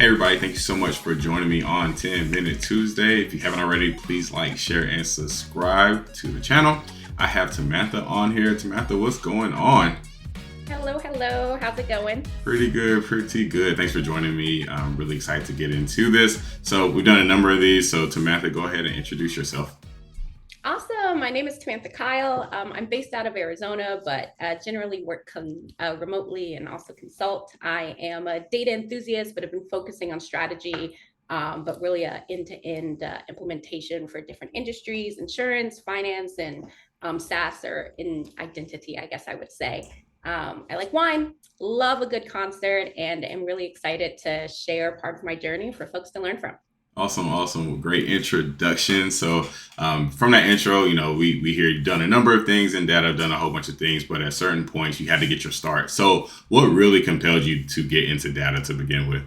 Hey everybody, thank you so much for joining me on 10 Minute Tuesday. If you haven't already, please like, share, and subscribe to the channel. I have Tomantha on here. Tomantha, what's going on? Hello. How's it going? Pretty good, pretty good. Thanks for joining me. I'm really excited to get into this. So we've done a number of these. So Tomantha, go ahead and introduce yourself. Awesome. My name is Tomantha Kyle. I'm based out of Arizona, but generally work remotely and also consult. I am a data enthusiast, but have been focusing on strategy, but really a end-to-end implementation for different industries, insurance, finance, and SaaS or in identity, I guess I would say. I like wine, love a good concert, and am really excited to share part of my journey for folks to learn from. Awesome. Great introduction. So, from that intro, we hear you've done a number of things in data, done a whole bunch of things, but at certain points you had to get your start. So, what really compelled you to get into data to begin with?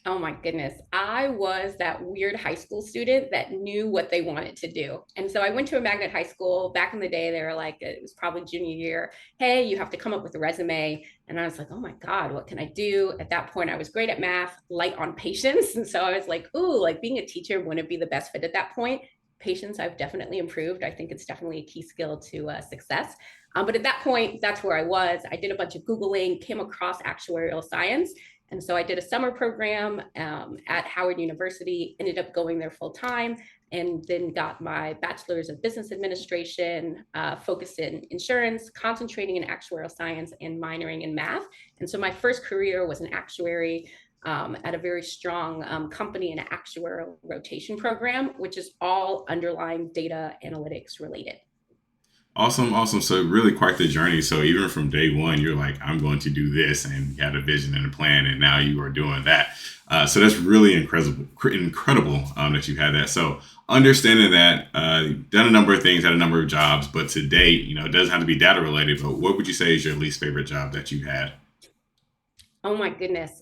Oh my goodness. I was that weird high school student that knew what they wanted to do. And so I went to a magnet high school. Back in the day, they were like, it was probably junior year. Hey, you have to come up with a resume. And I was like, oh my God, what can I do? At that point, I was great at math, light on patience. And so I was like, ooh, like being a teacher wouldn't be the best fit at that point. Patience, I've definitely improved. I think it's definitely a key skill to success. But at that point, that's where I was. I did a bunch of Googling, came across actuarial science. And so I did a summer program at Howard University, ended up going there full time, and then got my bachelor's of business administration, focused in insurance, concentrating in actuarial science and minoring in math. And so my first career was an actuary at a very strong company in an actuarial rotation program, which is all underlying data analytics related. Awesome. So really quite the journey. So even from day one, you're like, I'm going to do this, and you had a vision and a plan, and now you are doing that. So that's really incredible that you had that. So understanding that, you've done a number of things, had a number of jobs, but to date, it doesn't have to be data related. But what would you say is your least favorite job that you had? Oh my goodness.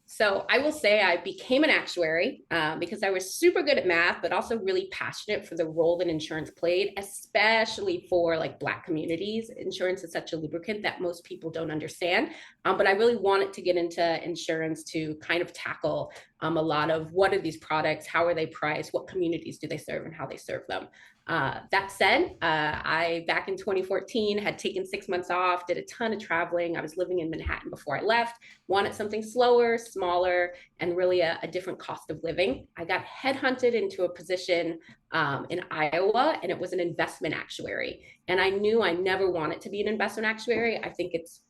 So I will say I became an actuary because I was super good at math, but also really passionate for the role that insurance played, especially for like Black communities. Insurance is such a lubricant that most people don't understand. But I really wanted to get into insurance to kind of tackle a lot of what are these products, how are they priced, what communities do they serve, and how they serve them. That said, I back in 2014 had taken 6 months off, did a ton of traveling. I was living in Manhattan before I left, wanted something slower, smaller, and really a different cost of living. I got headhunted into a position in Iowa, and it was an investment actuary. And I knew I never wanted to be an investment actuary. I think it's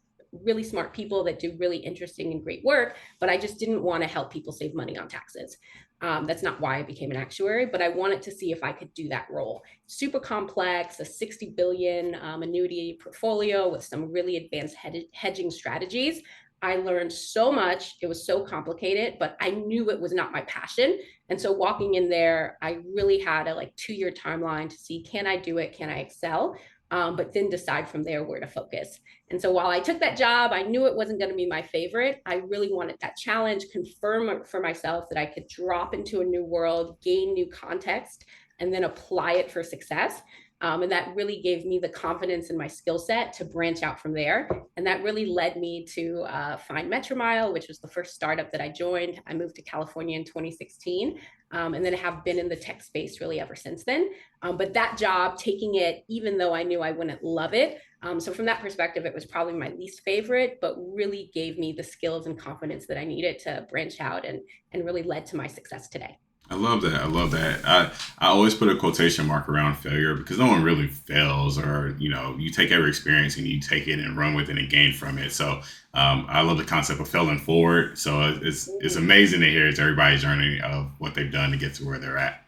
really smart people that do really interesting and great work, but I just didn't want to help people save money on taxes. That's not why I became an actuary, but I wanted to see if I could do that role. Super complex, a 60 billion annuity portfolio with some really advanced hedging strategies. I learned so much. It was so complicated, but I knew it was not my passion. And so walking in there, I really had a like 2 year timeline to see, can I do it? Can I excel? But then decide from there where to focus. And so while I took that job, I knew it wasn't going to be my favorite. I really wanted that challenge, confirm for myself that I could drop into a new world, gain new context, and then apply it for success. And that really gave me the confidence in my skill set to branch out from there. And that really led me to find Metromile, which was the first startup that I joined. I moved to California in 2016, and then I have been in the tech space really ever since then. But that job, taking it, even though I knew I wouldn't love it. So from that perspective, it was probably my least favorite, but really gave me the skills and confidence that I needed to branch out and really led to my success today. I love that. I always put a quotation mark around failure because no one really fails, or you take every experience and you take it and run with it and gain from it. So I love the concept of failing forward. So it's amazing to hear it's everybody's journey of what they've done to get to where they're at.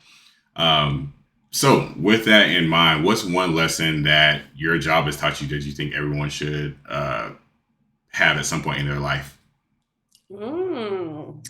So with that in mind, what's one lesson that your job has taught you that you think everyone should have at some point in their life?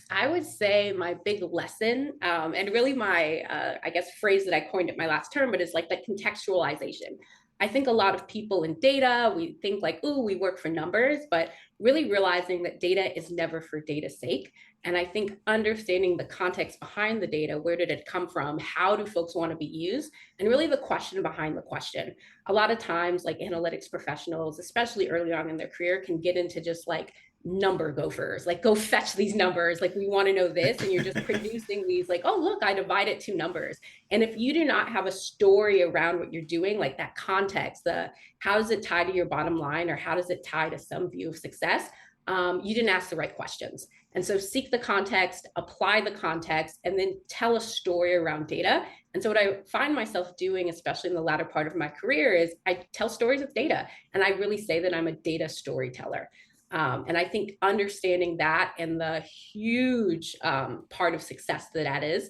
I would say my big lesson, and really my, I guess, phrase that I coined at my last term, but is like that contextualization. I think a lot of people in data, we think like, ooh, we work for numbers, but really realizing that data is never for data's sake. And I think understanding the context behind the data, where did it come from? How do folks want to be used? And really the question behind the question. A lot of times, like analytics professionals, especially early on in their career, can get into just like number gophers, like go fetch these numbers, like we want to know this, and you're just producing these like, oh look, I divided two numbers. And if you do not have a story around what you're doing, like that context, the how does it tie to your bottom line, or how does it tie to some view of success, you didn't ask the right questions. And so seek the context, apply the context, and then tell a story around data. And so what I find myself doing, especially in the latter part of my career, is I tell stories with data. And I really say that I'm a data storyteller. And I think understanding that and the huge part of success that is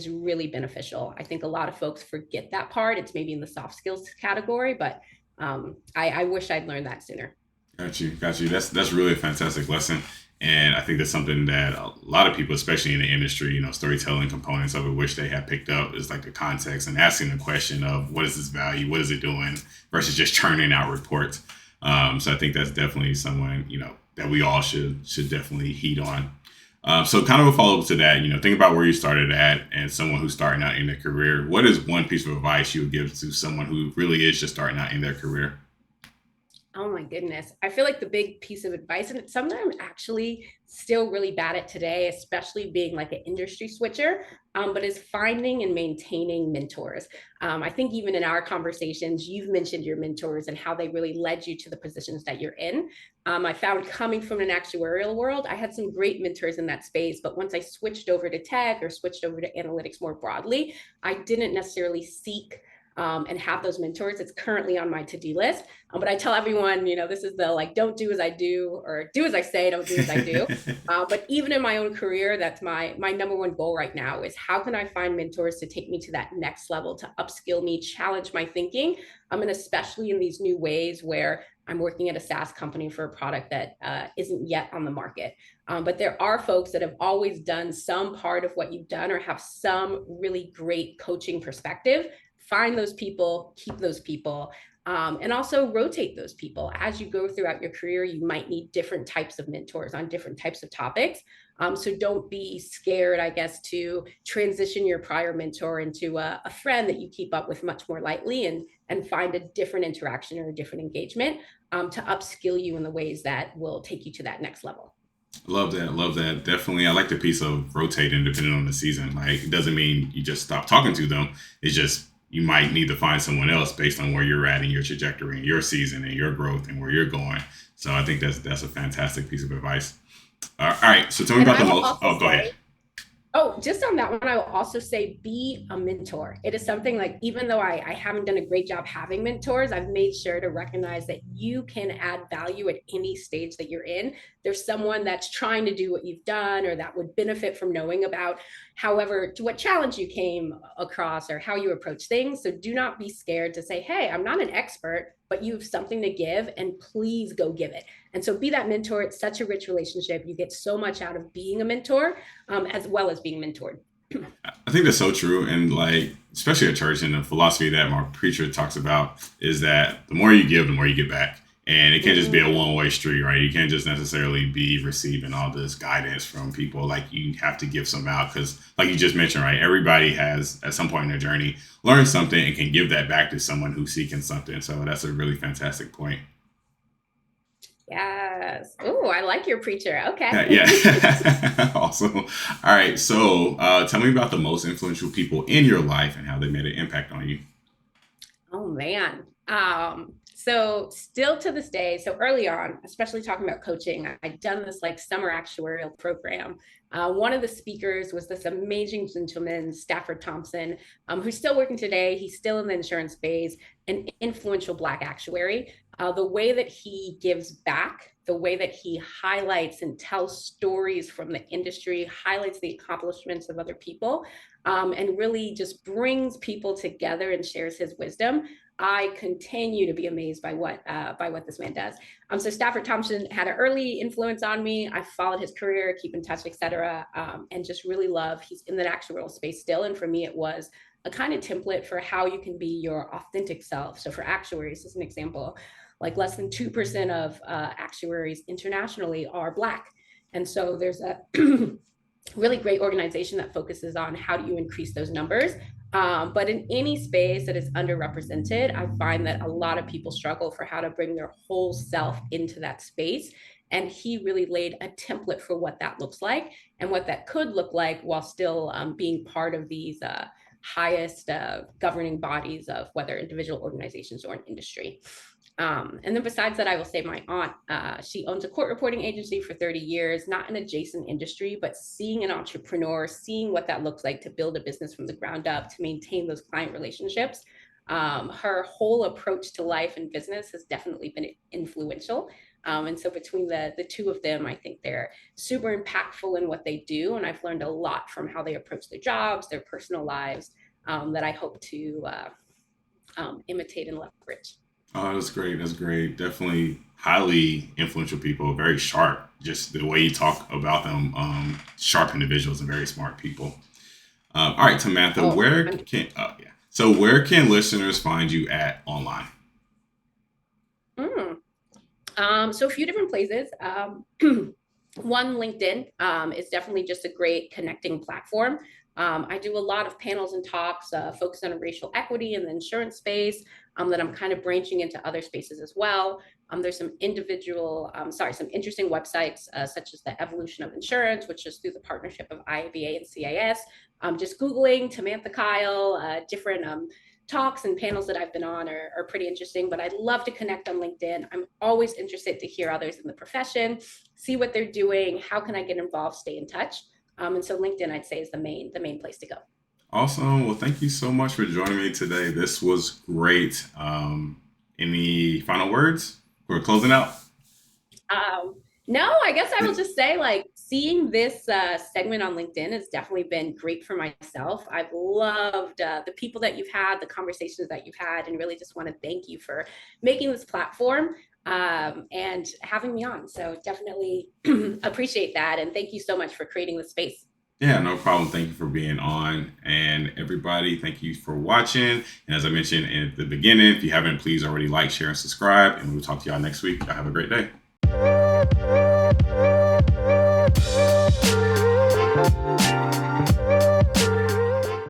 really beneficial. I think a lot of folks forget that part. It's maybe in the soft skills category, but I wish I'd learned that sooner. Got you, got you. That's really a fantastic lesson, and I think that's something that a lot of people, especially in the industry, storytelling components of it, wish they had picked up is like the context and asking the question of what is this value, what is it doing, versus just churning out reports. So I think that's definitely someone that we all should definitely heed on. So kind of a follow up to that, think about where you started at and someone who's starting out in their career. What is one piece of advice you would give to someone who really is just starting out in their career? Oh my goodness. I feel like the big piece of advice, and it's something I'm actually still really bad at today, especially being like an industry switcher, but is finding and maintaining mentors. I think even in our conversations, you've mentioned your mentors and how they really led you to the positions that you're in. I found coming from an actuarial world, I had some great mentors in that space, but once I switched over to tech or switched over to analytics more broadly, I didn't necessarily seek and have those mentors. It's currently on my to-do list. But I tell everyone, this is the like, don't do as I do, or do as I say, don't do as I do. But even in my own career, that's my number one goal right now is how can I find mentors to take me to that next level, to upskill me, challenge my thinking. And especially in these new ways where I'm working at a SaaS company for a product that isn't yet on the market. But there are folks that have always done some part of what you've done or have some really great coaching perspective. Find those people, keep those people, and also rotate those people. As you go throughout your career, you might need different types of mentors on different types of topics. So don't be scared, I guess, to transition your prior mentor into a friend that you keep up with much more lightly and find a different interaction or a different engagement to upskill you in the ways that will take you to that next level. Love that. Love that. Definitely. I like the piece of rotating depending on the season. Like, it doesn't mean you just stop talking to them. It's just you might need to find someone else based on where you're at in your trajectory and your season and your growth and where you're going. So I think that's a fantastic piece of advice. All right. So tell me about the most. Oh, go ahead. Oh, just on that one, I will also say be a mentor. It is something like, even though I haven't done a great job having mentors, I've made sure to recognize that you can add value at any stage that you're in. There's someone that's trying to do what you've done or that would benefit from knowing about, however, to what challenge you came across or how you approach things. So do not be scared to say, hey, I'm not an expert, but you have something to give and please go give it. And so be that mentor. It's such a rich relationship. You get so much out of being a mentor as well as being mentored. I think that's so true. And like, especially at church, and the philosophy that my preacher talks about is that the more you give, the more you get back. And it can't just be a one-way street, right? You can't just necessarily be receiving all this guidance from people. Like, you have to give some out because, like you just mentioned, right? Everybody has, at some point in their journey, learned something and can give that back to someone who's seeking something. So that's a really fantastic point. Yes. Oh, I like your preacher. Okay. Yeah. Awesome. All right. So tell me about the most influential people in your life and how they made an impact on you. Oh man. So still to this day, so early on, especially talking about coaching, I'd done this like summer actuarial program. One of the speakers was this amazing gentleman, Stafford Thompson, who's still working today. He's still in the insurance space, an influential Black actuary. The way that he gives back, the way that he highlights and tells stories from the industry, highlights the accomplishments of other people, and really just brings people together and shares his wisdom. I continue to be amazed by what this man does. So Stafford Thompson had an early influence on me. I followed his career, keep in touch, etc., and just really love. He's in the actuarial space still, and for me, it was a kind of template for how you can be your authentic self. So for actuaries, as an example, like less than 2% of actuaries internationally are Black, and so there's a really great organization that focuses on how do you increase those numbers. But in any space that is underrepresented, I find that a lot of people struggle for how to bring their whole self into that space. And he really laid a template for what that looks like and what that could look like while still being part of these highest governing bodies of whether individual organizations or an industry. And then besides that, I will say my aunt, she owns a court reporting agency for 30 years, not an adjacent industry, but seeing an entrepreneur, seeing what that looks like to build a business from the ground up, to maintain those client relationships. Her whole approach to life and business has definitely been influential. And so between the two of them, I think they're super impactful in what they do. And I've learned a lot from how they approach their jobs, their personal lives, that I hope to imitate and leverage. Oh, that's great. That's great. Definitely highly influential people, very sharp. Just the way you talk about them, sharp individuals and very smart people. All right, Tomantha, Oh, where can yeah. So where can listeners find you at online? mm. So a few different places. One, LinkedIn is definitely just a great connecting platform. I do a lot of panels and talks focused on racial equity in the insurance space, that I'm kind of branching into other spaces as well. There's some some interesting websites such as the Evolution of Insurance, which is through the partnership of IABA and CIS. Just Googling Tomantha Kyle, different talks and panels that I've been on are pretty interesting, but I'd love to connect on LinkedIn. I'm always interested to hear others in the profession, see what they're doing, how can I get involved, stay in touch. And so LinkedIn, I'd say, is the main place to go. Awesome. Well, thank you so much for joining me today. This was great. Any final words? We're closing out. Um, no, I guess I will just say, like, seeing this segment on LinkedIn has definitely been great for myself. I've loved the people that you've had, the conversations that you've had, and really just want to thank you for making this platform and having me on. So definitely appreciate that. And thank you so much for creating the space. Yeah, no problem. Thank you for being on. And everybody, thank you for watching. And as I mentioned at the beginning, if you haven't, please already like, share, and subscribe. And we'll talk to y'all next week. Y'all have a great day.